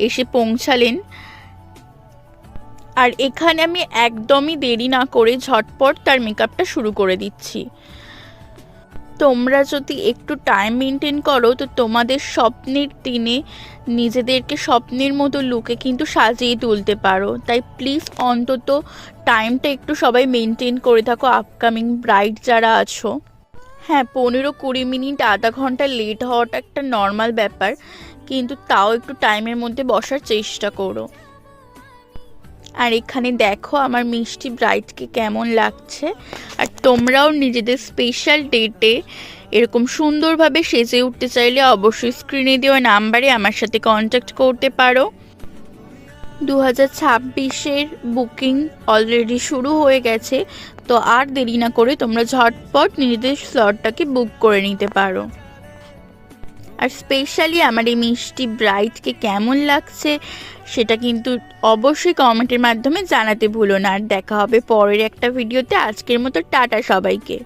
এসে পৌঁছালেন। আর এখানে আমি একদমই দেরি না করে ঝটপট তার মেকআপটা শুরু করে দিচ্ছি। তোমরা যদি একটু টাইম মেনটেন করো তো তোমাদের স্বপ্নের দিনে নিজেদেরকে স্বপ্নের মতো লুকে কিন্তু সাজিয়ে তুলতে পারো। তাই প্লিজ অন্তত টাইমটা একটু সবাই মেনটেন করে থাকো, আপকামিং ব্রাইড যারা আছো। হ্যাঁ, 15-20 মিনিট আধা ঘন্টা লেট হওয়াটা একটা নর্মাল ব্যাপার, কিন্তু তাও একটু টাইমের মধ্যে বসার চেষ্টা করো। আর এখানে দেখো আমার মিষ্টি ব্রাইডকে কেমন লাগছে। আর তোমরাও নিজেদের স্পেশাল ডেটে এরকম সুন্দরভাবে সেজে উঠতে চাইলে অবশ্যই স্ক্রিনে দেওয়া নাম্বারে আমার সাথে কন্ট্যাক্ট করতে পারো। 2026-এর বুকিং অলরেডি শুরু হয়ে গেছে, তো আর দেরি না করে তোমরা ঝটপট নিজেদের স্লটটাকে বুক করে নিতে পারো। আর স্পেশালি আমার এই মিষ্টি ব্রাইডকে কেমন লাগছে সেটা কিন্তু অবশ্যই কমেন্টের মাধ্যমে জানাতে ভুলো না। আর দেখা হবে পরের একটা ভিডিওতে। আজকের মতো টাটা সবাইকে।